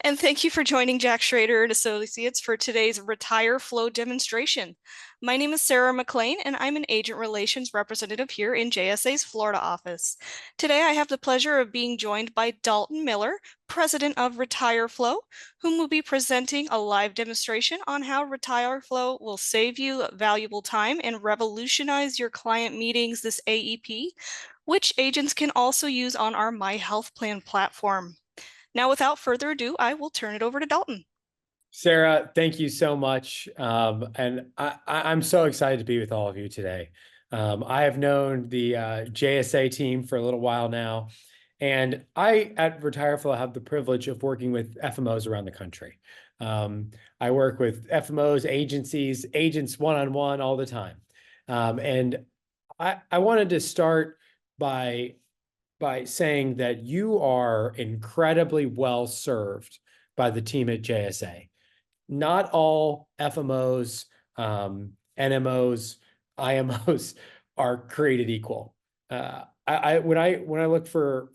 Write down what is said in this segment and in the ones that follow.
And thank you for joining Jack Schrader and Associates for today's RetireFlo demonstration. My name is Sarah McLean, and I'm an agent relations representative here in JSA's Florida office. Today, I have the pleasure of being joined by Dalton Miller, president of RetireFlo, whom will be presenting a live demonstration on how RetireFlo will save you valuable time and revolutionize your client meetings this AEP, which agents can also use on our My Health Plan platform. Now, without further ado, I will turn it over to Dalton. Sarah, thank you so much. And I'm so excited to be with all of you today. I have known the JSA team for a little while now, and I at RetireFlo have the privilege of working with FMOs around the country. I work with FMOs, agencies, agents one-on-one all the time. And I wanted to start by saying that you are incredibly well served by the team at JSA. Not all FMOs, NMOs, IMOs are created equal. When I look for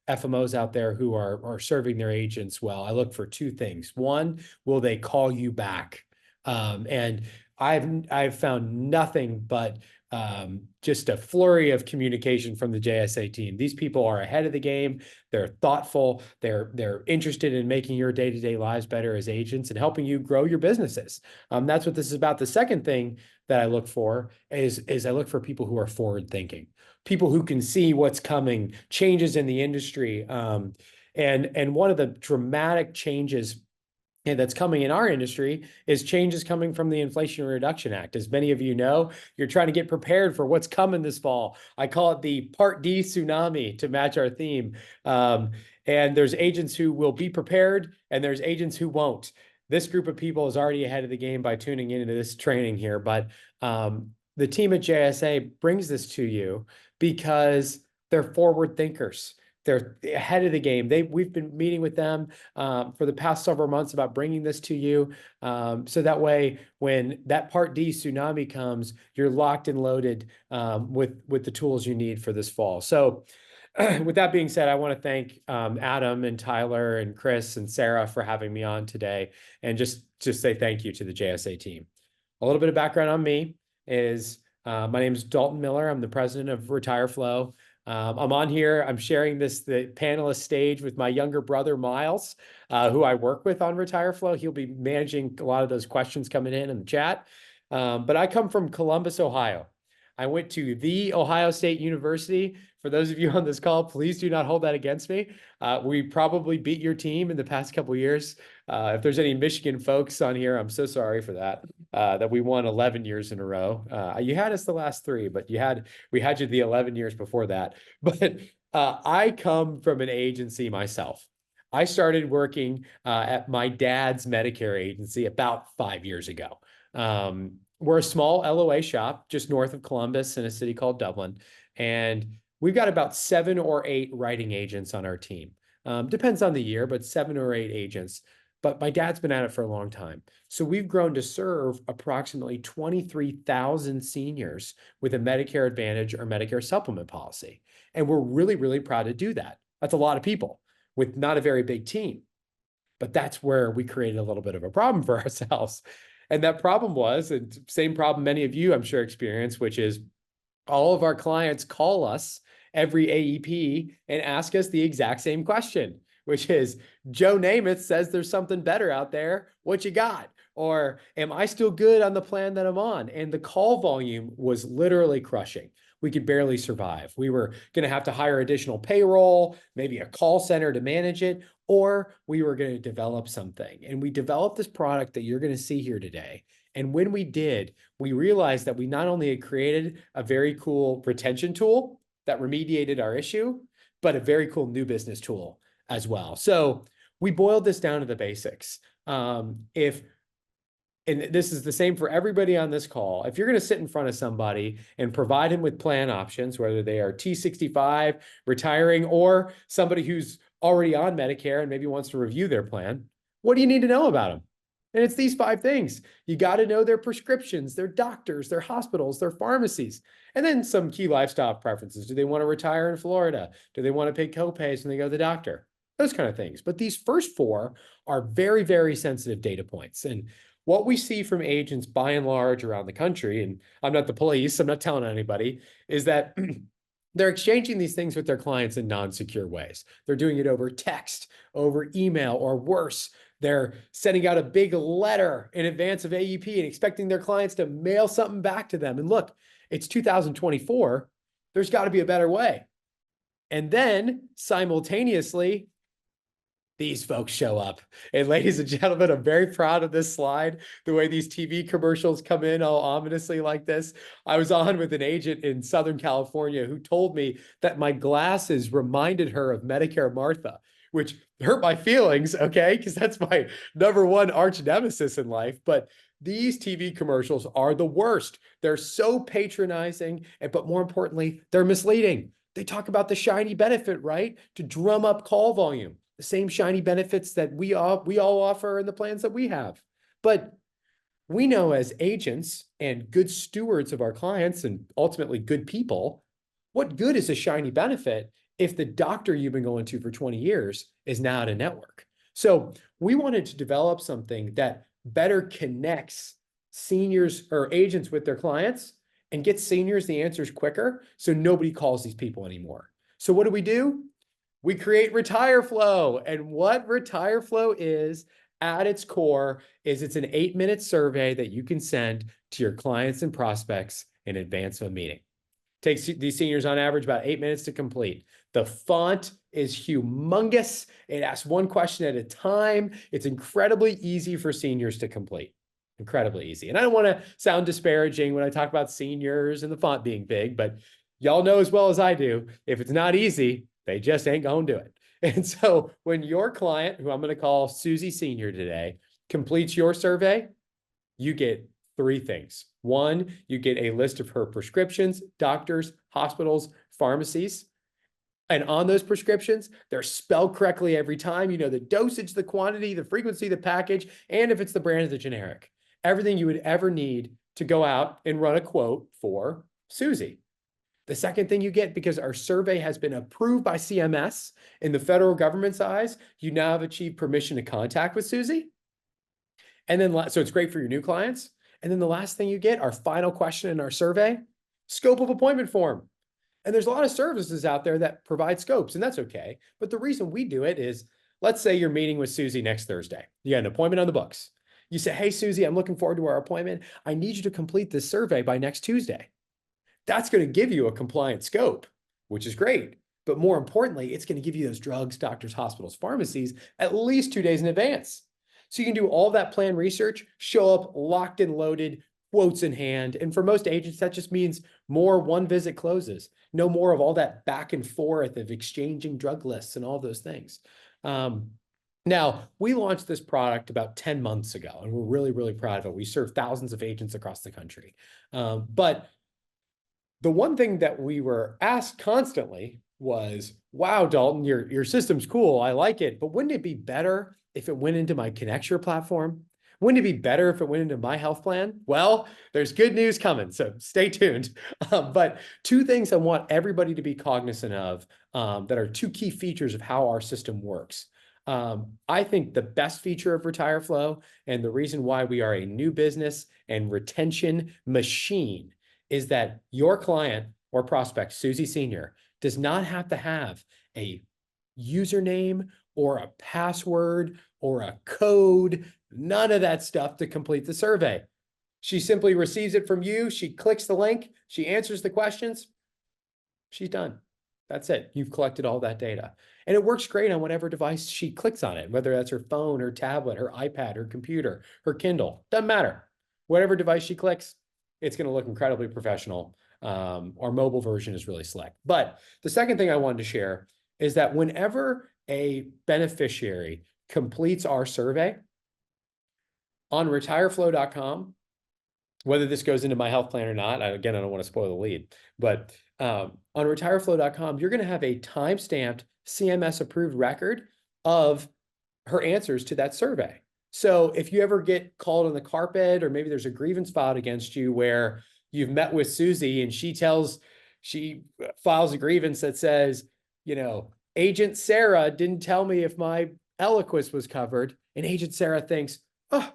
FMOs out there who are serving their agents well, I look for two things. One, will they call you back? And I've found nothing but just a flurry of communication from the JSA team. These people are ahead of the game. They're thoughtful. They're interested in making your day-to-day lives better as agents and helping you grow your businesses. That's what this is about. The second thing that I look for is I look for people who are forward thinking, people who can see what's coming, changes in the industry. And one of the dramatic changes that's coming in our industry is changes coming from the Inflation Reduction Act. As many of you know, you're trying to get prepared for what's coming this fall. I call it the Part D tsunami to match our theme. And there's agents who will be prepared, and there's agents who won't. This group of people is already ahead of the game by tuning into this training here. But the team at JSA brings this to you because they're forward thinkers. They're ahead of the game. We've been meeting with them for the past several months about bringing this to you. So that way, when that Part D tsunami comes, you're locked and loaded with the tools you need for this fall. So with that being said, I want to thank Adam and Tyler and Chris and Sarah for having me on today, and just say thank you to the JSA team. A little bit of background on me is my name is Dalton Miller. I'm the president of RetireFlo. I'm on here. I'm sharing the panelist stage with my younger brother, Miles, who I work with on RetireFlo. He'll be managing a lot of those questions coming in the chat. But I come from Columbus, Ohio. I went to the Ohio State University. For those of you on this call, please do not hold that against me. We probably beat your team in the past couple of years. If there's any Michigan folks on here, I'm so sorry for that. That we won 11 years in a row. You had us the last 3, but we had you the 11 years before that. But I come from an agency myself. I started working at my dad's Medicare agency about 5 years ago. We're a small LOA shop just north of Columbus in a city called Dublin. And we've got about 7 or 8 writing agents on our team. Depends on the year, but 7 or 8 agents. But my dad's been at it for a long time. So we've grown to serve approximately 23,000 seniors with a Medicare Advantage or Medicare Supplement policy. And we're really, really proud to do that. That's a lot of people with not a very big team. But that's where we created a little bit of a problem for ourselves. And that problem was, and same problem many of you I'm sure experience, which is all of our clients call us every AEP and ask us the exact same question, which is, Joe Namath says there's something better out there. What you got? Or am I still good on the plan that I'm on? And the call volume was literally crushing. We could barely survive. We were going to have to hire additional payroll, maybe a call center to manage it, or we were going to develop something. And we developed this product that you're going to see here today. And when we did, we realized that we not only had created a very cool retention tool that remediated our issue, but a very cool new business tool as well. So we boiled this down to the basics. And this is the same for everybody on this call. If you're going to sit in front of somebody and provide him with plan options, whether they are T65, retiring, or somebody who's already on Medicare and maybe wants to review their plan, what do you need to know about them? And it's these 5 things. You got to know their prescriptions, their doctors, their hospitals, their pharmacies, and then some key lifestyle preferences. Do they want to retire in Florida? Do they want to pay copays when they go to the doctor? those kind of things. But these first four are very, very sensitive data points. And what we see from agents by and large around the country, and I'm not the police, I'm not telling anybody, is that they're exchanging these things with their clients in non-secure ways. They're doing it over text, over email, or worse, they're sending out a big letter in advance of AEP and expecting their clients to mail something back to them. And look, it's 2024. There's got to be a better way. And then simultaneously, these folks show up. And ladies and gentlemen, I'm very proud of this slide, the way these TV commercials come in all ominously like this. I was on with an agent in Southern California who told me that my glasses reminded her of Medicare Martha, which hurt my feelings, okay? Because that's my number one arch nemesis in life. But these TV commercials are the worst. They're so patronizing, but more importantly, they're misleading. They talk about the shiny benefit, right? To drum up call volume, the same shiny benefits that we all offer in the plans that we have. But we know as agents and good stewards of our clients and ultimately good people, what good is a shiny benefit if the doctor you've been going to for 20 years is now out of network? So we wanted to develop something that better connects seniors or agents with their clients and get seniors the answers quicker so nobody calls these people anymore. So what do? We create RetireFlo. And what RetireFlo is at its core is it's an 8-minute survey that you can send to your clients and prospects in advance of a meeting. Takes these seniors on average about 8 minutes to complete. The font is humongous. It asks one question at a time. It's incredibly easy for seniors to complete. Incredibly easy. And I don't want to sound disparaging when I talk about seniors and the font being big, but y'all know as well as I do, if it's not easy, they just ain't going to do it. And so when your client, who I'm going to call Susie Senior today, completes your survey, you get three things. One, you get a list of her prescriptions, doctors, hospitals, pharmacies. And on those prescriptions, they're spelled correctly every time. You know the dosage, the quantity, the frequency, the package, and if it's the brand of the generic. Everything you would ever need to go out and run a quote for Susie. The second thing you get, because our survey has been approved by CMS in the federal government's eyes, you now have achieved permission to contact with Susie. And then, so it's great for your new clients. And then the last thing you get, our final question in our survey, scope of appointment form. And there's a lot of services out there that provide scopes, and that's okay. But the reason we do it is, let's say you're meeting with Susie next Thursday. You got an appointment on the books. You say, hey, Susie, I'm looking forward to our appointment. I need you to complete this survey by next Tuesday. That's going to give you a compliant scope, which is great. But more importantly, it's going to give you those drugs, doctors, hospitals, pharmacies at least 2 days in advance. So you can do all that plan research, show up locked and loaded, quotes in hand. And for most agents, that just means more one visit closes, no more of all that back and forth of exchanging drug lists and all those things. Now, we launched this product about 10 months ago, and we're really, really proud of it. We serve thousands of agents across the country. But the one thing that we were asked constantly was, wow, Dalton, your system's cool. I like it. But wouldn't it be better if it went into my Connecture platform? Wouldn't it be better if it went into my health plan? Well, there's good news coming, so stay tuned. But two things I want everybody to be cognizant of that are two key features of how our system works. I think the best feature of RetireFlo and the reason why we are a new business and retention machine is that your client or prospect, Susie Senior, does not have to have a username or a password or a code, none of that stuff to complete the survey. She simply receives it from you. She clicks the link. She answers the questions. She's done. That's it. You've collected all that data. And it works great on whatever device she clicks on it, whether that's her phone, her tablet, her iPad, her computer, her Kindle. Doesn't matter. Whatever device she clicks, it's going to look incredibly professional. Our mobile version is really slick. But the second thing I wanted to share is that whenever a beneficiary completes our survey on retireflo.com, whether this goes into my health plan or not, again, I don't want to spoil the lead, but on retireflo.com, you're going to have a time-stamped CMS approved record of her answers to that survey. So if you ever get called on the carpet, or maybe there's a grievance filed against you where you've met with Susie and she files a grievance that says, you know, Agent Sarah didn't tell me if my Eliquis was covered. And Agent Sarah thinks, oh,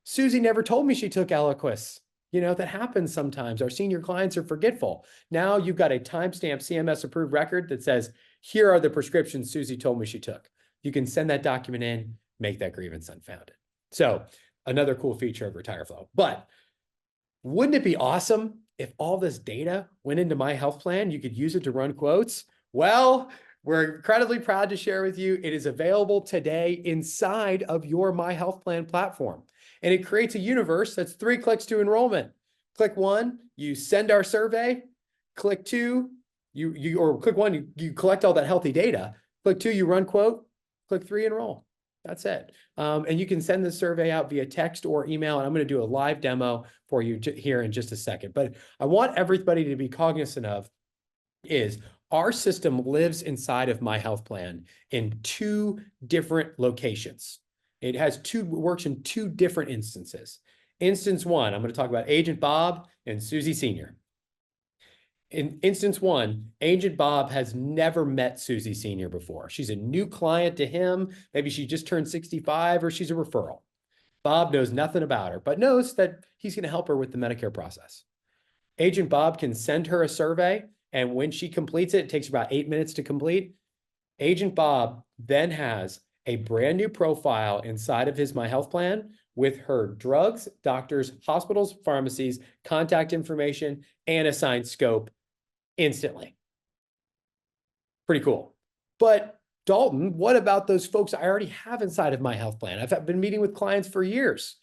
Susie never told me she took Eliquis. You know, that happens sometimes. Our senior clients are forgetful. Now you've got a timestamp CMS approved record that says, here are the prescriptions Susie told me she took. You can send that document in, make that grievance unfounded. So another cool feature of RetireFlo. But wouldn't it be awesome if all this data went into my health plan? You could use it to run quotes. Well, we're incredibly proud to share with you. It is available today inside of your My Health Plan platform. And it creates a universe that's 3 clicks to enrollment. Click 1, you send our survey. Click 2, or click 1, you collect all that healthy data. Click 2, you run quote. Click 3, enroll. That's it. And you can send the survey out via text or email. And I'm going to do a live demo for you here in just a second. But I want everybody to be cognizant of is our system lives inside of My Health Plan in 2 different locations. It works in 2 different instances. Instance 1, I'm going to talk about Agent Bob and Susie Senior. In instance 1, Agent Bob has never met Susie Senior before. She's a new client to him. Maybe she just turned 65 or she's a referral. Bob knows nothing about her, but knows that he's going to help her with the Medicare process. Agent Bob can send her a survey, and when she completes it, it takes about 8 minutes to complete. Agent Bob then has a brand new profile inside of his My Health Plan with her drugs, doctors, hospitals, pharmacies, contact information, and assigned scope instantly. Pretty cool. But Dalton, what about those folks I already have inside of My Health Plan? I've been meeting with clients for years.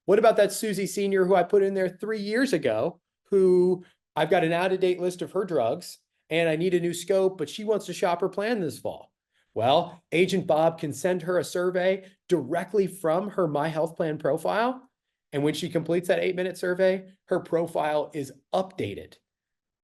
What about that Susie Senior who I put in there 3 years ago, who I've got an out-of-date list of her drugs and I need a new scope, but she wants to shop her plan this fall? Well, Agent Bob can send her a survey directly from her My Health Plan profile. And when she completes that 8-minute survey, her profile is updated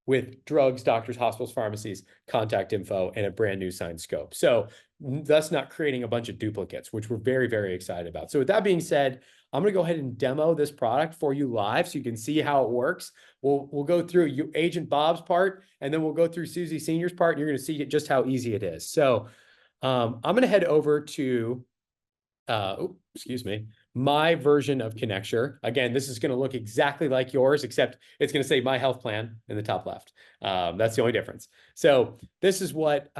with drugs, doctors, hospitals, pharmacies, contact info, and a brand new signed scope. So thus not creating a bunch of duplicates, which we're very, very excited about. So with that being said, I'm going to go ahead and demo this product for you live so you can see how it works. We'll go through Agent Bob's part, and then we'll go through Susie Senior's part, and you're going to see just how easy it is. So I'm going to head over to excuse me, my version of Connecture. Again, this is going to look exactly like yours, except it's going to say My Health Plan in the top left. That's the only difference. So this is what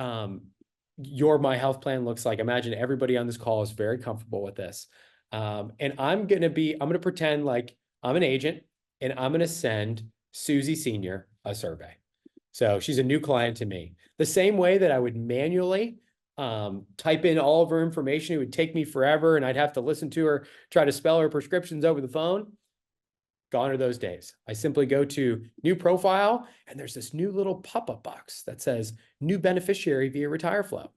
your My Health Plan looks like. Imagine everybody on this call is very comfortable with this. And I'm going to pretend like I'm an agent, and I'm going to send Susie Senior a survey. So she's a new client to me. The same way that I would manually type in all of her information. It would take me forever and I'd have to listen to her, try to spell her prescriptions over the phone. Gone are those days. I simply go to new profile and there's this new little pop-up box that says new beneficiary via RetireFlo.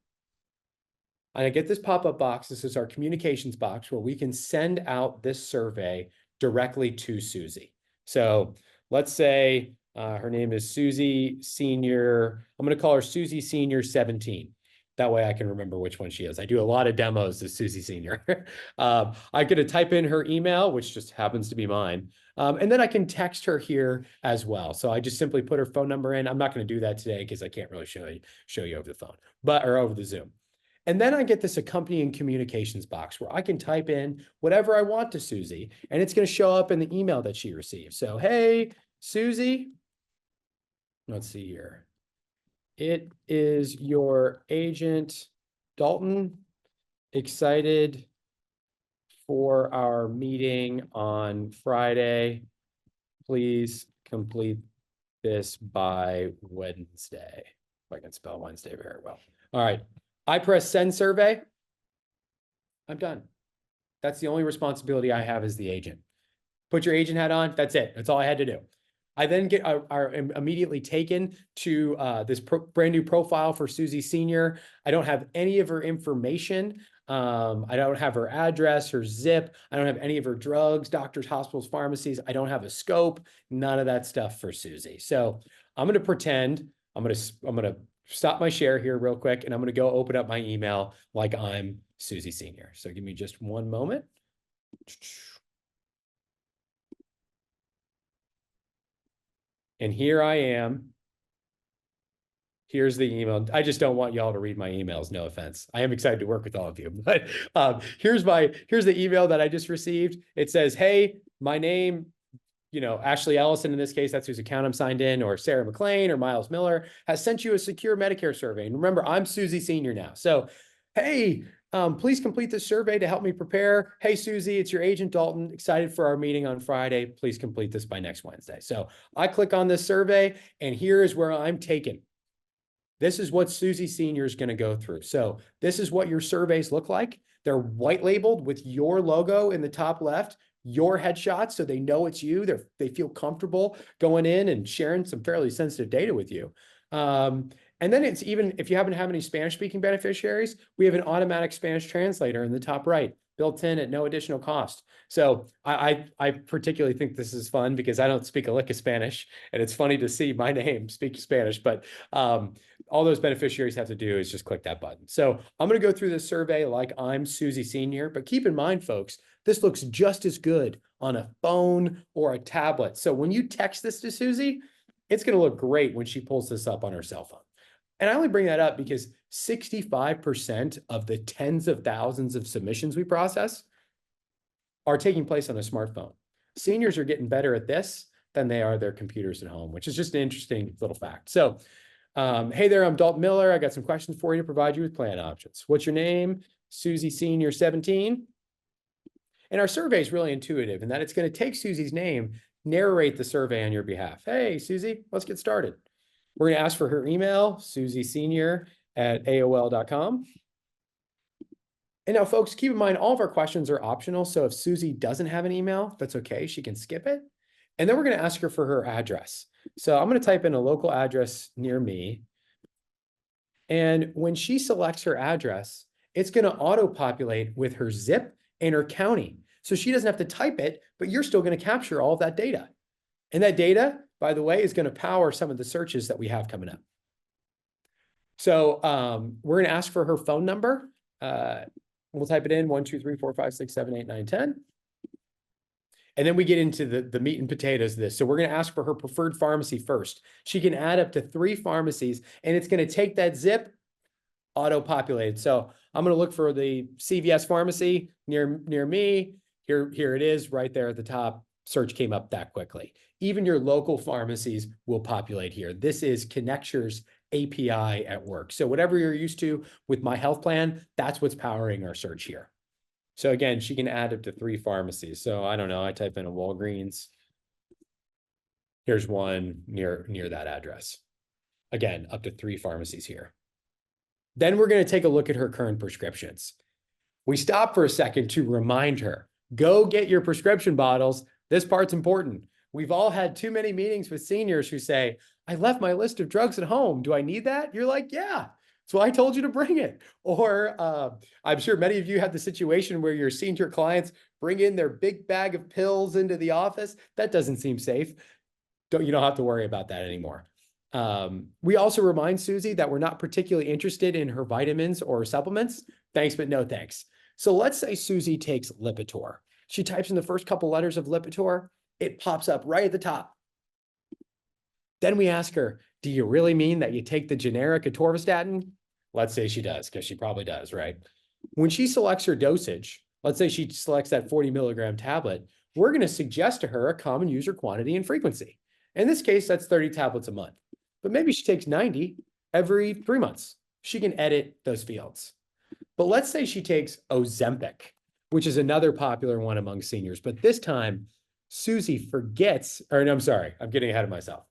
And I get this pop-up box. This is our communications box where we can send out this survey directly to Susie. So let's say her name is Susie Senior. I'm going to call her Susie Senior 17. That way I can remember which one she is. I do a lot of demos as Susie Senior. I get to type in her email, which just happens to be mine. And then I can text her here as well. So I just simply put her phone number in. I'm not going to do that today because I can't really show you over the phone, or over the Zoom. And then I get this accompanying communications box where I can type in whatever I want to Susie, and it's going to show up in the email that she receives. So, hey, Susie, let's see here. It is your agent, Dalton. Excited for our meeting on Friday. Please complete this by Wednesday. If I can spell Wednesday very well. All right. I press send survey. I'm done. That's the only responsibility I have as the agent. Put your agent hat on. That's it. That's all I had to do. I then are immediately taken to this brand new profile for Susie Senior. I don't have any of her information. I don't have her address, her zip. I don't have any of her drugs, doctors, hospitals, pharmacies. I don't have a scope, none of that stuff for Susie. So I'm going to pretend I'm going to stop my share here real quick, and I'm going to go open up my email like I'm Susie Senior. So give me just one moment. And here I am Here's the email. I just don't want y'all to read my emails. No offense. I am excited to work with all of you, but here's the email that I just received. It says, "Hey, my name, Ashley Ellison in this case, that's whose account I'm signed in, or Sarah McLean or Miles Miller has sent you a secure Medicare survey. And remember, I'm Susie Senior now. So, hey, please complete this survey to help me prepare. Hey, Susie, it's your agent Dalton. Excited for our meeting on Friday. Please complete this by next Wednesday." So I click on this survey, and here is where I'm taken. This is what Susie Senior is going to go through. So this is what your surveys look like. They're white labeled with your logo in the top left, your headshot, so they know it's you. They feel comfortable going in and sharing some fairly sensitive data with you. And then it's even, if you happen to have any Spanish-speaking beneficiaries, we have an automatic Spanish translator in the top right, built in at no additional cost. So I particularly think this is fun because I don't speak a lick of Spanish, and it's funny to see my name speak Spanish, but all those beneficiaries have to do is just click that button. So I'm going to go through this survey like I'm Susie Senior, but keep in mind, folks, this looks just as good on a phone or a tablet. So when you text this to Susie, it's going to look great when she pulls this up on her cell phone. And I only bring that up because 65% of the tens of thousands of submissions we process are taking place on a smartphone. Seniors are getting better at this than they are their computers at home, which is just an interesting little fact. So, hey there, I'm Dalton Miller. I got some questions for you to provide you with plan options. What's your name? Susie Senior 17. And our survey is really intuitive in that it's going to take Susie's name, narrate the survey on your behalf. Hey, Susie, let's get started. We're going to ask for her email, susiesenior@aol.com. And now, folks, keep in mind, all of our questions are optional. So if Susie doesn't have an email, that's okay. She can skip it. And then we're going to ask her for her address. So I'm going to type in a local address near me. And when she selects her address, it's going to auto-populate with her zip and her county. So she doesn't have to type it, but you're still going to capture all of that data. And that data, by the way, is going to power some of the searches that we have coming up. So we're going to ask for her phone number. We'll type it in 1, 2, 3, 4, 5, 6, 7, 8, 9, 10. And then we get into the meat and potatoes of this. So we're going to ask for her preferred pharmacy first. She can add up to 3 pharmacies, and it's going to take that zip auto-populated. So I'm going to look for the CVS pharmacy near me. Here it is right there at the top. Search came up that quickly. Even your local pharmacies will populate here. This is Connecture's API at work. So whatever you're used to with My Health Plan, that's what's powering our search here. So again, she can add up to 3 pharmacies. So I don't know, I type in a Walgreens. Here's one near that address. Again, up to 3 pharmacies here. Then we're going to take a look at her current prescriptions. We stop for a second to remind her, go get your prescription bottles. This part's important. We've all had too many meetings with seniors who say, I left my list of drugs at home. Do I need that? You're like, yeah. So I told you to bring it. Or I'm sure many of you have the situation where your senior clients bring in their big bag of pills into the office. That doesn't seem safe. You don't have to worry about that anymore. We also remind Susie that we're not particularly interested in her vitamins or supplements. Thanks, but no thanks. So let's say Susie takes Lipitor. She types in the first couple letters of Lipitor. It pops up right at the top. Then we ask her, do you really mean that you take the generic atorvastatin? Let's say she does, because she probably does, right? When she selects her dosage, let's say she selects that 40 milligram tablet, we're going to suggest to her a common user quantity and frequency. In this case, that's 30 tablets a month. But maybe she takes 90 every 3 months. She can edit those fields. But let's say she takes Ozempic, which is another popular one among seniors. But this time, Susie forgets, or no, I'm sorry, I'm getting ahead of myself.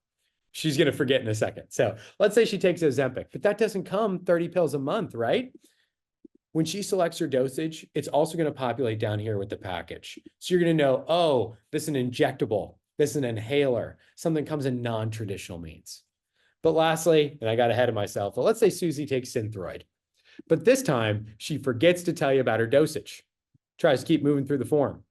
She's going to forget in a second. So let's say she takes Ozempic, but that doesn't come 30 pills a month, right? When she selects her dosage, it's also going to populate down here with the package. So you're going to know, oh, this is an injectable, this is an inhaler, something comes in non-traditional means. But lastly, and I got ahead of myself, but let's say Susie takes Synthroid. But this time, she forgets to tell you about her dosage. Tries to keep moving through the form.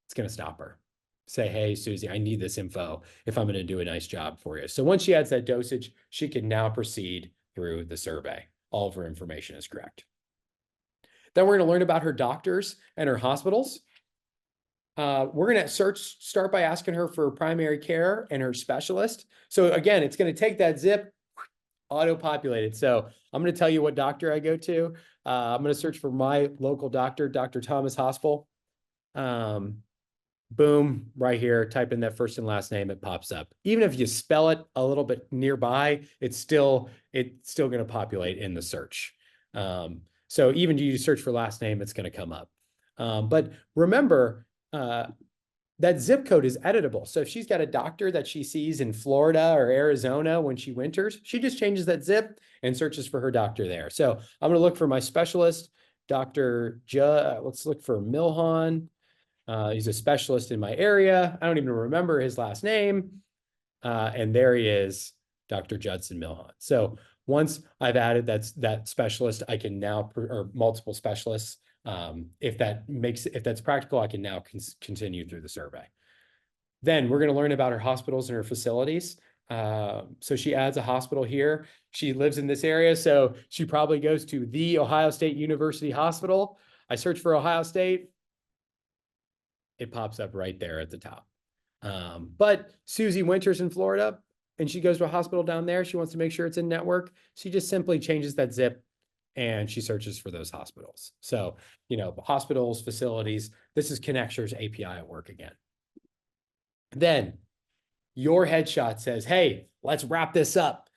It's going to stop her. Say, hey, Susie, I need this info if I'm going to do a nice job for you. So once she adds that dosage, she can now proceed through the survey. All of her information is correct. Then we're going to learn about her doctors and her hospitals. We're going to start by asking her for primary care and her specialist. So again, it's going to take that zip, auto-populated. So I'm going to tell you what doctor I go to. I'm going to search for my local doctor, Dr. Thomas Hospital. Boom, right here, type in that first and last name, it pops up. Even if you spell it a little bit nearby, it's still going to populate in the search. So even you search for last name, it's going to come up. But remember, that zip code is editable. So if she's got a doctor that she sees in Florida or Arizona when she winters, she just changes that zip and searches for her doctor there. So I'm going to look for my specialist, Dr. Let's look for Milhan. He's a specialist in my area. I don't even remember his last name. And there he is, Dr. Judson Milhan. So once I've added that specialist, I can now, or multiple specialists, if that's practical, I can now continue through the survey. Then we're going to learn about her hospitals and her facilities. So she adds a hospital here. She lives in this area, so she probably goes to the Ohio State University Hospital. I search for Ohio State. It pops up right there at the top. But Susie winters in Florida and she goes to a hospital down there. She wants to make sure it's in network. She just simply changes that zip and she searches for those hospitals. So, hospitals, facilities, this is Connecture's API at work again. Then your headshot says, hey, let's wrap this up.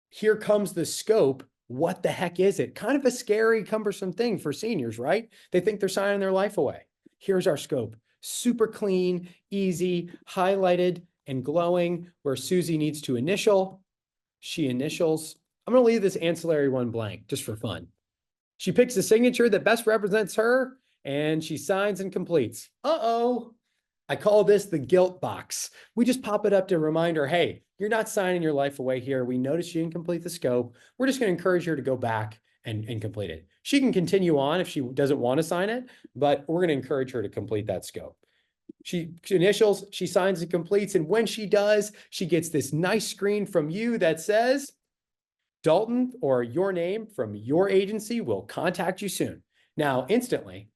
Here comes the scope. What the heck is it? Kind of a scary, cumbersome thing for seniors, right? They think they're signing their life away. Here's our scope. Super clean, easy, highlighted and glowing where Susie needs to initial. She initials. I'm going to leave this ancillary one blank just for fun. She picks the signature that best represents her and she signs and completes. Uh-oh. I call this the guilt box. We just pop it up to remind her, hey, you're not signing your life away here. We noticed you didn't complete the scope. We're just going to encourage her to go back and complete it. She can continue on if she doesn't want to sign it, but we're going to encourage her to complete that scope. She initials, she signs and completes, and when she does, she gets this nice screen from you that says, Dalton or your name from your agency will contact you soon. Now, instantly,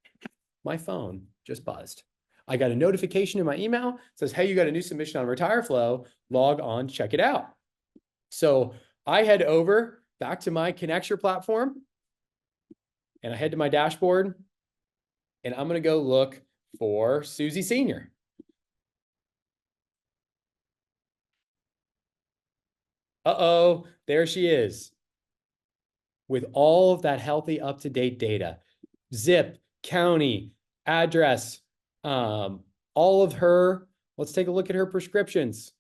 my phone just buzzed. I got a notification in my email that says, hey, you got a new submission on RetireFlo, log on, check it out. So I head over back to my Connecture platform and I head to my dashboard and I'm going to go look for Susie Senior. Uh-oh, there she is with all of that healthy, up-to-date data, zip, county, address, all of her. Let's take a look at her prescriptions.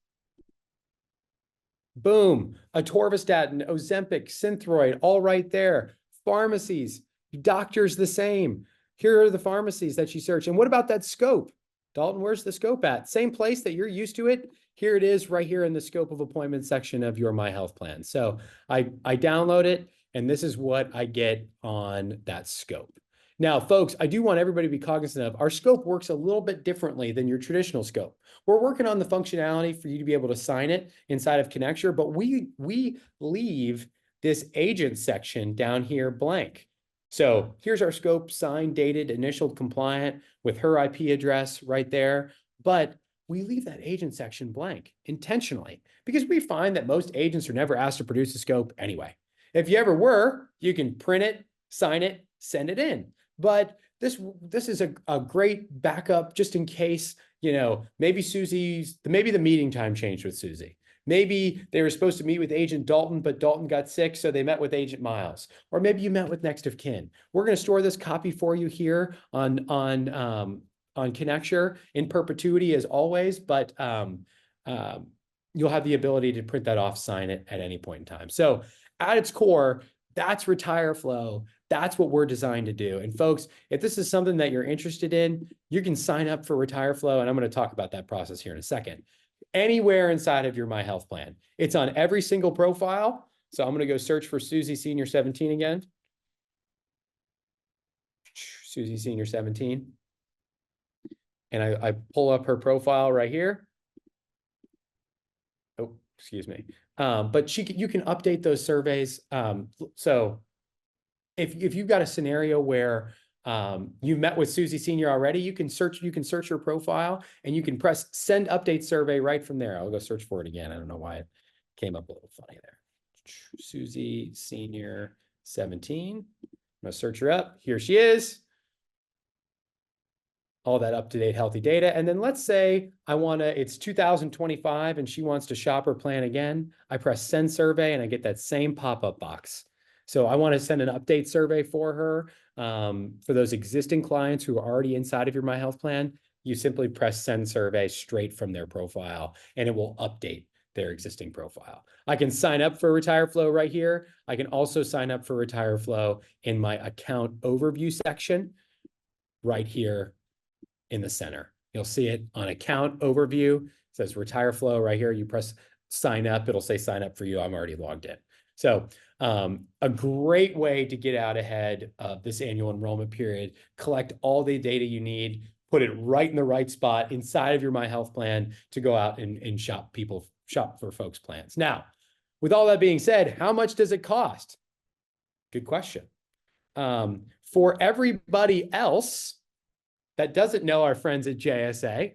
Boom, atorvastatin, Ozempic, Synthroid, all right there. Pharmacies, doctors the same. Here are the pharmacies that she searched. And what about that scope? Dalton, where's the scope at? Same place that you're used to it. Here it is right here in the scope of appointment section of your My Health Plan. So I download it and this is what I get on that scope. Now, folks, I do want everybody to be cognizant of our scope works a little bit differently than your traditional scope. We're working on the functionality for you to be able to sign it inside of Connecture, but we leave this agent section down here blank. So here's our scope, signed, dated, initialed, compliant with her IP address right there. But we leave that agent section blank intentionally because we find that most agents are never asked to produce a scope anyway. If you ever were, you can print it, sign it, send it in. But this is a great backup just in case, maybe maybe the meeting time changed with Susie. Maybe they were supposed to meet with Agent Dalton, but Dalton got sick, so they met with Agent Miles. Or maybe you met with next of kin. We're going to store this copy for you here on Connecture in perpetuity as always, but you'll have the ability to print that off, sign it at any point in time. So at its core, that's RetireFlo. That's what we're designed to do. And folks, if this is something that you're interested in, you can sign up for RetireFlo, and I'm going to talk about that process here in a second. Anywhere inside of your My Health Plan. It's on every single profile. So I'm going to go search for Susie Senior 17 again. Susie Senior 17. And I pull up her profile right here. Oh, excuse me. But you can update those surveys. So if you've got a scenario where you met with Susie Senior already, you can search her profile and you can press send update survey right from there. I'll go search for it again. I don't know why it came up a little funny there. Susie Senior 17. I'm going to search her up. Here she is. All that up-to-date healthy data. And then let's say it's 2025 and she wants to shop her plan again. I press send survey and I get that same pop-up box. So I want to send an update survey for her. For those existing clients who are already inside of your My Health Plan, you simply press send survey straight from their profile and it will update their existing profile. I can sign up for RetireFlo right here. I can also sign up for RetireFlo in my account overview section right here in the center. You'll see it on account overview. It says RetireFlo right here. You press sign up. It'll say sign up for you. I'm already logged in. So a great way to get out ahead of this annual enrollment period, collect all the data you need, put it right in the right spot inside of your My Health Plan to go out and shop for folks' plans. Now, with all that being said, how much does it cost? Good question. For everybody else that doesn't know our friends at JSA,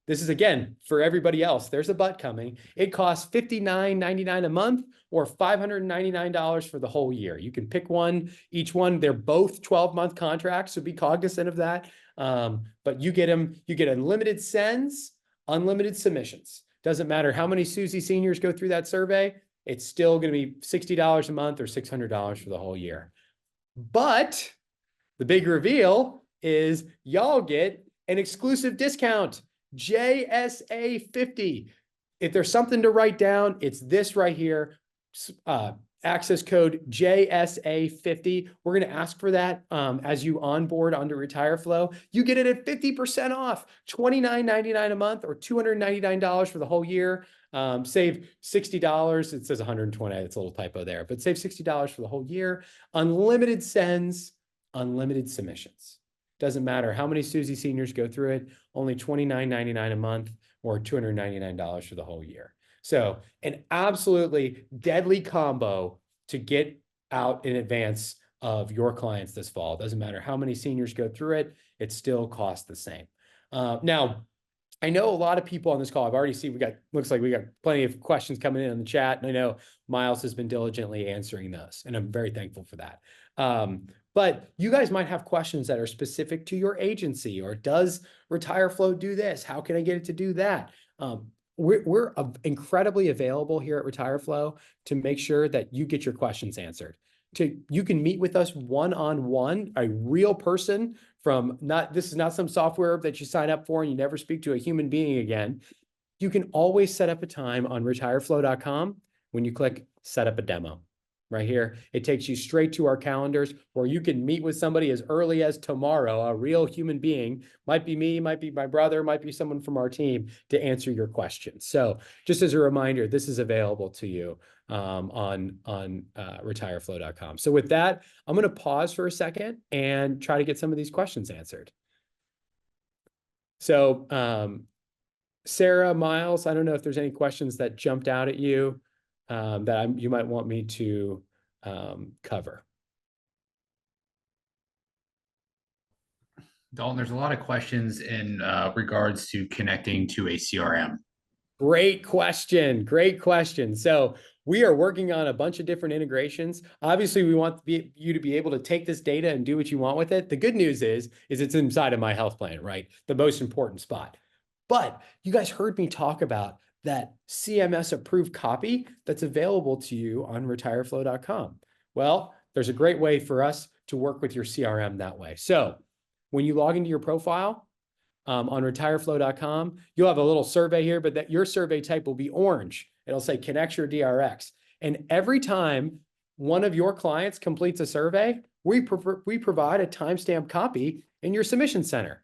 this is, again, for everybody else. There's a but coming. It costs $59.99 a month or $599 for the whole year. You can pick one, each one. They're both 12-month contracts, so be cognizant of that. But you get them. You get unlimited sends, unlimited submissions. Doesn't matter how many Susie seniors go through that survey. It's still going to be $60 a month or $600 for the whole year. But the big reveal is y'all get an exclusive discount, JSA 50. If there's something to write down, it's this right here, access code JSA 50. We're going to ask for that as you onboard onto RetireFlo. You get it at 50% off, $29.99 a month or $299 for the whole year. Save $60. It says 120. It's a little typo there, but save $60 for the whole year. Unlimited sends, unlimited submissions. Doesn't matter how many Susie seniors go through it, only $29.99 a month or $299 for the whole year. So an absolutely deadly combo to get out in advance of your clients this fall. Doesn't matter how many seniors go through it, it still costs the same. Now, I know a lot of people on this call. I've already seen looks like we got plenty of questions coming in the chat. And I know Miles has been diligently answering those, and I'm very thankful for that. But you guys might have questions that are specific to your agency, or does RetireFlo do this? How can I get it to do that? We're incredibly available here at RetireFlo to make sure that you get your questions answered. You can meet with us one-on-one, a real person this is not some software that you sign up for and you never speak to a human being again. You can always set up a time on retireflo.com when you click set up a demo. Right here, it takes you straight to our calendars where you can meet with somebody as early as tomorrow, a real human being, might be me, might be my brother, might be someone from our team, to answer your questions. So just as a reminder, this is available to you on retireflo.com. So with that, I'm going to pause for a second and try to get some of these questions answered. So Sarah, Miles, I don't know if there's any questions that jumped out at you that you might want me to cover. Dalton, there's a lot of questions in regards to connecting to a CRM. Great question. Great question. So we are working on a bunch of different integrations. Obviously, we want you to be able to take this data and do what you want with it. The good news is it's inside of My Health Plan, right? The most important spot. But you guys heard me talk about that CMS approved copy that's available to you on retireflo.com. Well, there's a great way for us to work with your CRM that way. So when you log into your profile on retireflo.com, you'll have a little survey here, but your survey type will be orange. It'll say connect your DRX. And every time one of your clients completes a survey, we provide a timestamp copy in your submission center.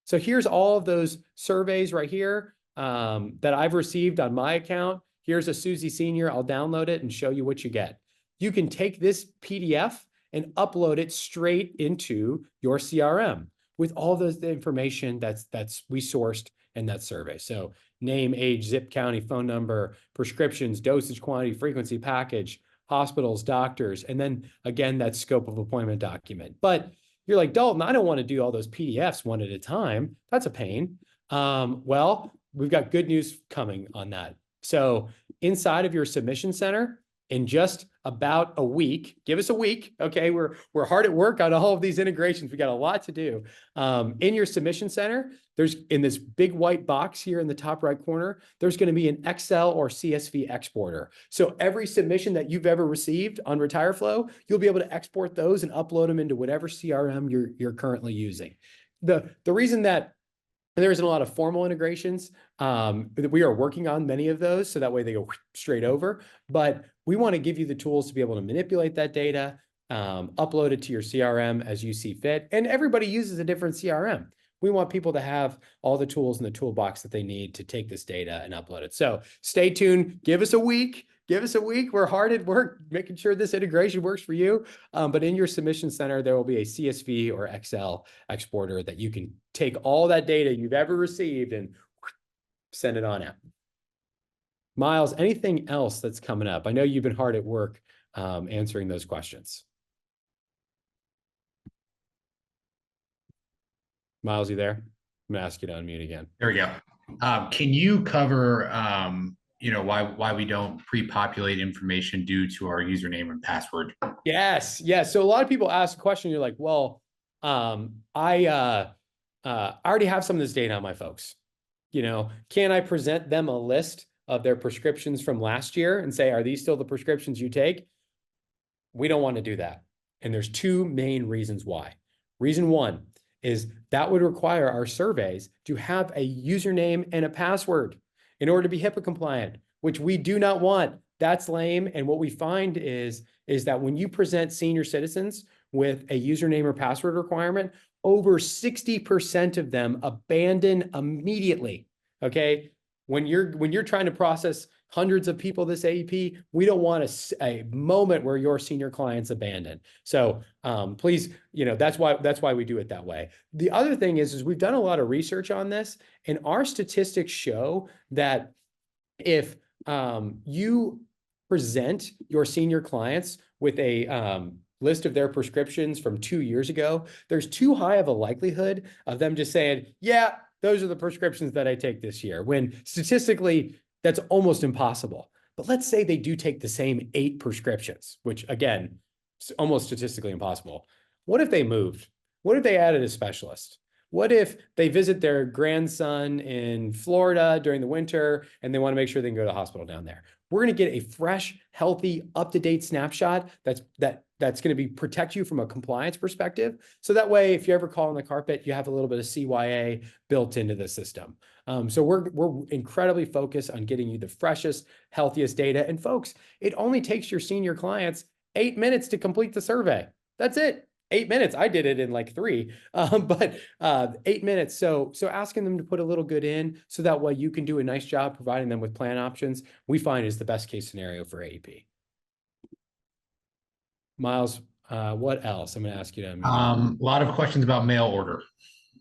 So here's all of those surveys right here that I've received on my account. Here's a Susie Senior. I'll download it and show you what you get. You can take this PDF and upload it straight into your CRM with all the information that's we sourced in that survey. So name, age, zip, county, phone number, prescriptions, dosage, quantity, frequency, package, hospitals, doctors, and then again, that scope of appointment document. But you're like, Dalton, I don't want to do all those PDFs one at a time. That's a pain. Well, we've got good news coming on that. So inside of your submission center in just about a week. Give us a week. Okay. We're hard at work on all of these integrations. We got a lot to do. In your submission center, there's in this big white box here in the top right corner, there's going to be an Excel or CSV exporter. So every submission that you've ever received on RetireFlo, you'll be able to export those and upload them into whatever CRM you're currently using. The reason that there isn't a lot of formal integrations, we are working on many of those, so that way they go straight over. But we want to give you the tools to be able to manipulate that data, upload it to your CRM as you see fit. And everybody uses a different CRM. We want people to have all the tools in the toolbox that they need to take this data and upload it. So stay tuned. Give us a week. Give us a week. We're hard at work making sure this integration works for you. But in your submission center, there will be a CSV or Excel exporter that you can take all that data you've ever received and send it on out. Miles, anything else that's coming up? I know you've been hard at work answering those questions. Miles, you there? I'm gonna ask you to unmute again. There we go. Can you cover, why we don't pre-populate information due to our username and password? Yes. So a lot of people ask a question. You're like, well, I already have some of this data on my folks. Can I present them a list of their prescriptions from last year and say, are these still the prescriptions you take? We don't want to do that. And there's two main reasons why. Reason one is that would require our surveys to have a username and a password in order to be HIPAA compliant, which we do not want. That's lame. And what we find is that when you present senior citizens with a username or password requirement, over 60% of them abandon immediately. Okay. When you're trying to process hundreds of people this AEP, we don't want a moment where your senior clients abandon. So please, that's why we do it that way. The other thing is we've done a lot of research on this, and our statistics show that if you present your senior clients with a list of their prescriptions from 2 years ago, there's too high of a likelihood of them just saying, yeah, those are the prescriptions that I take this year, when statistically that's almost impossible. But let's say they do take the same 8 prescriptions, which again, is almost statistically impossible. What if they moved? What if they added a specialist? What if they visit their grandson in Florida during the winter and they want to make sure they can go to the hospital down there? We're going to get a fresh, healthy, up-to-date snapshot that's going to protect you from a compliance perspective. So that way, if you ever call on the carpet, you have a little bit of CYA built into the system. So we're incredibly focused on getting you the freshest, healthiest data. And folks, it only takes your senior clients 8 minutes to complete the survey. That's it. 8 minutes. I did it in like 3, but 8 minutes. So asking them to put a little good in so that way you can do a nice job providing them with plan options, we find is the best case scenario for AEP. Miles, what else? I'm going to ask you to A lot of questions about mail order.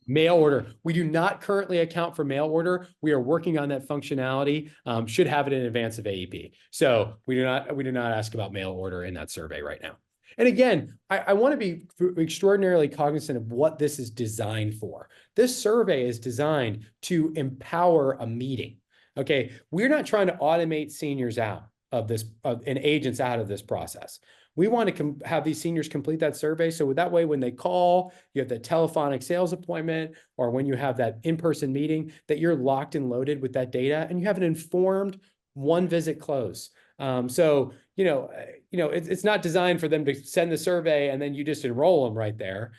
Mail order. We do not currently account for mail order. We are working on that functionality. Should have it in advance of AEP. So we do not ask about mail order in that survey right now. And again, I want to be extraordinarily cognizant of what this is designed for. This survey is designed to empower a meeting. Okay, we're not trying to automate seniors out of this and agents out of this process. We want to have these seniors complete that survey. So that way, when they call, you have the telephonic sales appointment, or when you have that in-person meeting, that you're locked and loaded with that data and you have an informed one visit close. So, it's not designed for them to send the survey and then you just enroll them right there.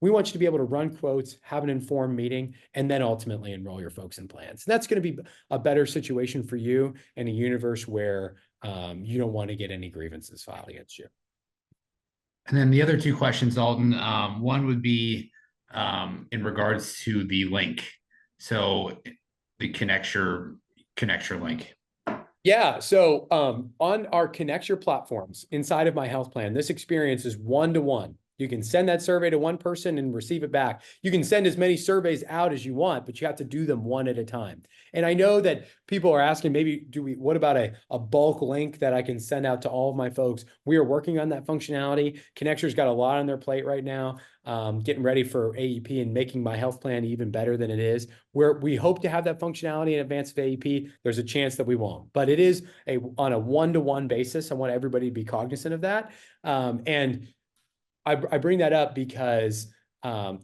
We want you to be able to run quotes, have an informed meeting, and then ultimately enroll your folks in plans. And that's going to be a better situation for you in a universe where you don't want to get any grievances filed against you. And then the other 2 questions, Alton, one would be in regards to the link. So the Connecture link. Yeah. So on our Connecture platforms inside of my health plan, this experience is 1-to-1. You can send that survey to one person and receive it back. You can send as many surveys out as you want, but you have to do them one at a time. And I know that people are asking, maybe what about a bulk link that I can send out to all of my folks? We are working on that functionality. Connecture's got a lot on their plate right now, getting ready for AEP and making my health plan even better than it is. We hope to have that functionality in advance of AEP. There's a chance that we won't, but it is on a one-to-one basis. I want everybody to be cognizant of that. And I bring that up because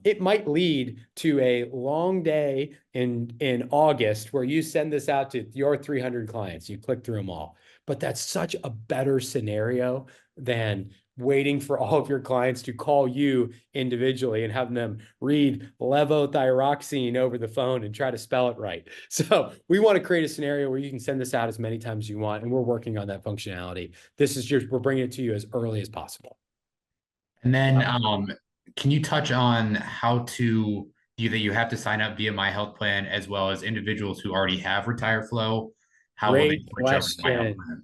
it might lead to a long day in August where you send this out to your 300 clients. You click through them all. But that's such a better scenario than waiting for all of your clients to call you individually and have them read levothyroxine over the phone and try to spell it right. So we want to create a scenario where you can send this out as many times as you want, and we're working on that functionality. We're bringing it to you as early as possible. And then can you touch on how to either you have to sign up via My Health Plan as well as individuals who already have RetireFlo? How will they Great switch over to My Health question. Plan?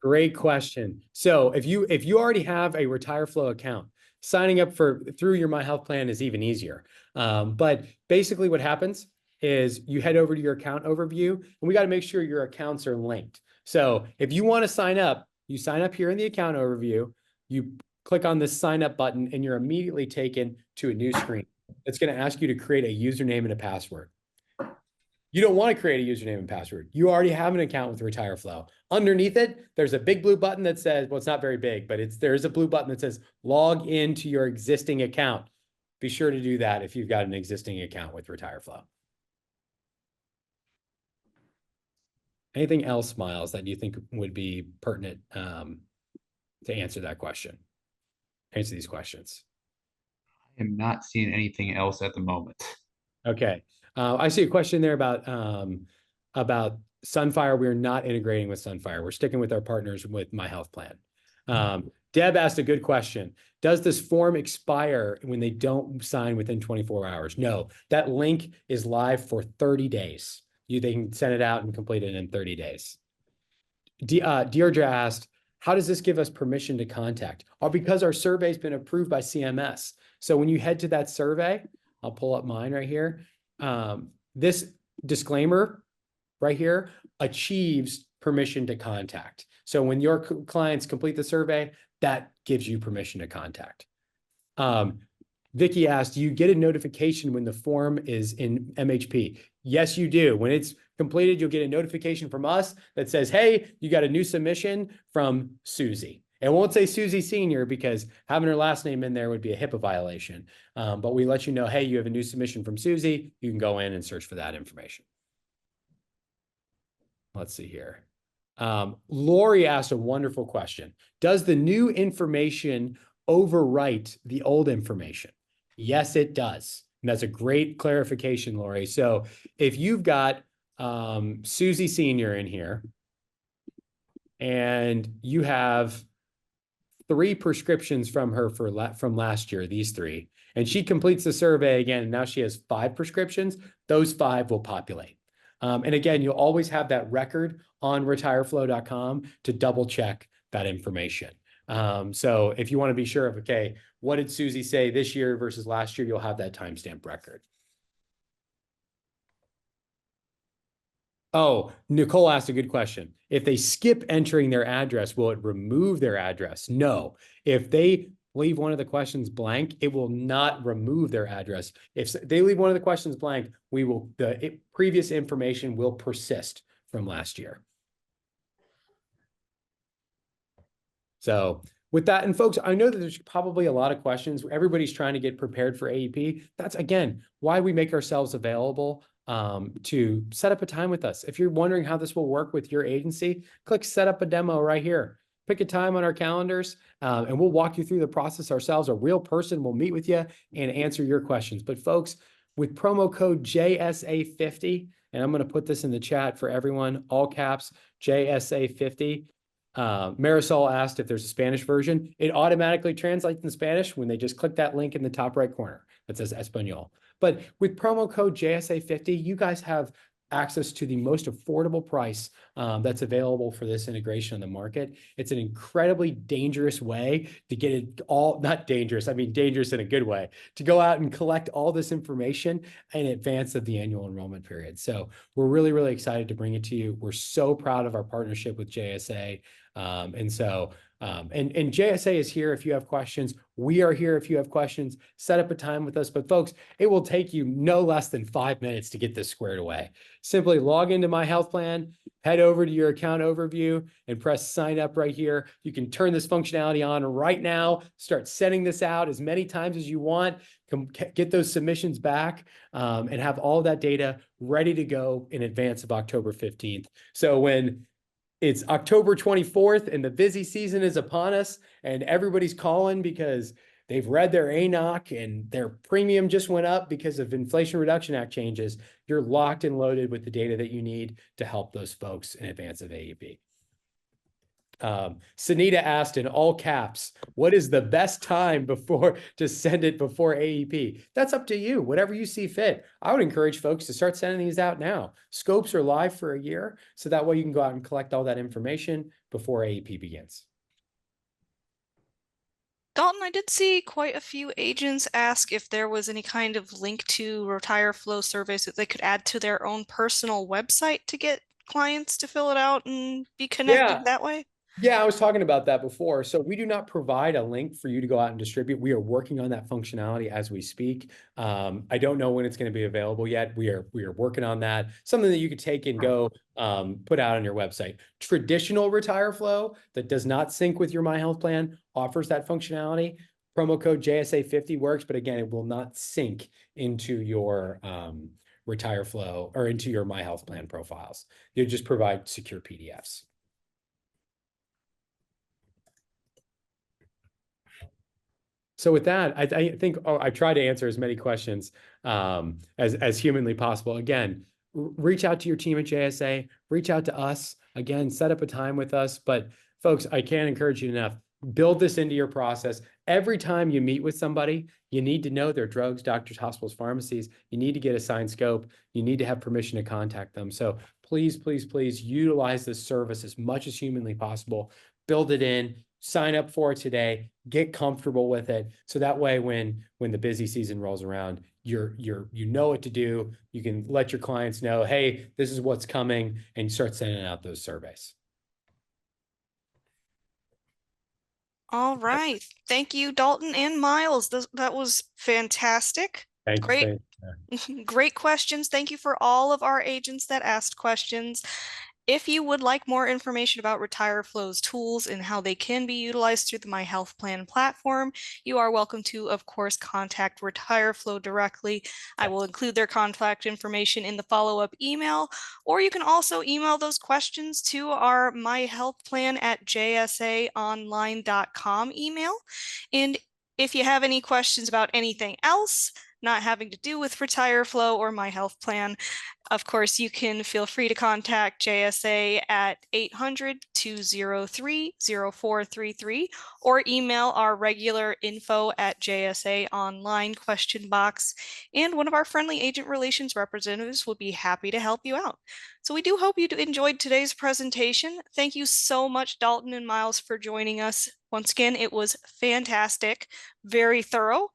Great question. So if you already have a RetireFlo account, signing up through your My Health Plan is even easier. But basically what happens is you head over to your account overview, and we got to make sure your accounts are linked. So if you want to sign up, you sign up here in the account overview, you click on this sign up button, and you're immediately taken to a new screen. It's going to ask you to create a username and a password. You don't want to create a username and password. You already have an account with RetireFlo. Underneath it, there's a big blue button that says, well, it's not very big, but there's a blue button that says log into your existing account. Be sure to do that if you've got an existing account with RetireFlo. Anything else, Miles, that you think would be pertinent to answer that question? Answer these questions. I am not seeing anything else at the moment. Okay. I see a question there about Sunfire. We're not integrating with Sunfire. We're sticking with our partners with My Health Plan. Deb asked a good question. Does this form expire when they don't sign within 24 hours? No, that link is live for 30 days. They can send it out and complete it in 30 days. Deirdre asked, how does this give us permission to contact? Because our survey's been approved by CMS. So when you head to that survey, I'll pull up mine right here. This disclaimer right here achieves permission to contact. So when your clients complete the survey, that gives you permission to contact. Vicky asked, do you get a notification when the form is in MHP? Yes, you do. When it's completed, you'll get a notification from us that says, hey, you got a new submission from Susie. It won't say Susie Senior because having her last name in there would be a HIPAA violation. But we let you know, hey, you have a new submission from Susie. You can go in and search for that information. Let's see here. Lori asked a wonderful question. Does the new information overwrite the old information? Yes, it does. And that's a great clarification, Lori. So if you've got Susie Senior in here and you have 3 prescriptions from her from last year, these 3, and she completes the survey again, and now she has 5 prescriptions, those 5 will populate. And again, you'll always have that record on retireflo.com to double check that information. So if you want to be sure of, okay, what did Susie say this year versus last year, you'll have that timestamp record. Oh, Nicole asked a good question. If they skip entering their address, will it remove their address? No. If they leave one of the questions blank, it will not remove their address. If they leave one of the questions blank, the previous information will persist from last year. So with that, and folks, I know that there's probably a lot of questions. Everybody's trying to get prepared for AEP. That's, again, why we make ourselves available to set up a time with us. If you're wondering how this will work with your agency, click set up a demo right here. Pick a time on our calendars and we'll walk you through the process ourselves. A real person will meet with you and answer your questions. But folks, with promo code JSA50, and I'm going to put this in the chat for everyone, all caps, JSA50. Marisol asked if there's a Spanish version. It automatically translates in Spanish when they just click that link in the top right corner that says Espanol. But with promo code JSA50, you guys have access to the most affordable price that's available for this integration on the market. It's an incredibly dangerous way to get it all, not dangerous, I mean dangerous in a good way, to go out and collect all this information in advance of the annual enrollment period. So we're really, really excited to bring it to you. We're so proud of our partnership with JSA. And JSA is here if you have questions. We are here if you have questions. Set up a time with us. But folks, it will take you no less than 5 minutes to get this squared away. Simply log into My Health Plan, head over to your account overview, and press sign up right here. You can turn this functionality on right now. Start sending this out as many times as you want. Get those submissions back and have all that data ready to go in advance of October 15th. So when it's October 24th and the busy season is upon us and everybody's calling because they've read their ANOC and their premium just went up because of Inflation Reduction Act changes, you're locked and loaded with the data that you need to help those folks in advance of AEP. Sunita asked in all caps, what is the best time to send it before AEP? That's up to you, whatever you see fit. I would encourage folks to start sending these out now. Scopes are live for a year, so that way you can go out and collect all that information before AEP begins. Dalton, I did see quite a few agents ask if there was any kind of link to RetireFlo surveys that they could add to their own personal website to get clients to fill it out and be connected that way. Yeah, I was talking about that before. So we do not provide a link for you to go out and distribute. We are working on that functionality as we speak. I don't know when it's going to be available yet. We are working on that. Something that you could take and go put out on your website. Traditional RetireFlo that does not sync with your My Health Plan offers that functionality. Promo code JSA50 works, but again, it will not sync into your RetireFlo or into your My Health Plan profiles. You'll just provide secure PDFs. So with that, I think I try to answer as many questions as humanly possible. Again, reach out to your team at JSA, reach out to us. Again, set up a time with us. But folks, I can't encourage you enough. Build this into your process. Every time you meet with somebody, you need to know their drugs, doctors, hospitals, pharmacies. You need to get a signed scope. You need to have permission to contact them. So please, please, please utilize this service as much as humanly possible. Build it in. Sign up for it today, get comfortable with it. So that way, when the busy season rolls around, you know what to do. You can let your clients know, hey, this is what's coming, and you start sending out those surveys. All right. Thank you, Dalton and Miles. That was fantastic. Great. Great questions. Thank you for all of our agents that asked questions. If you would like more information about RetireFlo's tools and how they can be utilized through the My Health Plan platform, you are welcome to, of course, contact RetireFlo directly. I will include their contact information in the follow-up email, or you can also email those questions to our myhealthplan@jsaonline.com email. And if you have any questions about anything else, not having to do with RetireFlo or My Health Plan, of course, you can feel free to contact JSA at 800-203-0433 or email our regular info@JSA online question box, and one of our friendly agent relations representatives will be happy to help you out. So we do hope you enjoyed today's presentation. Thank you so much, Dalton and Miles, for joining us. Once again, it was fantastic, very thorough,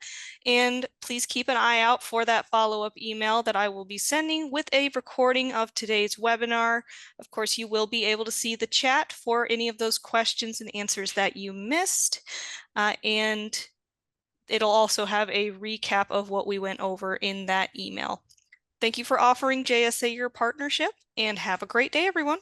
and please keep an eye out for that follow-up email that I will be sending with a recording of today's webinar. Of course, you will be able to see the chat for any of those questions and answers that you missed, and it'll also have a recap of what we went over in that email. Thank you for offering JSA your partnership, and have a great day, everyone.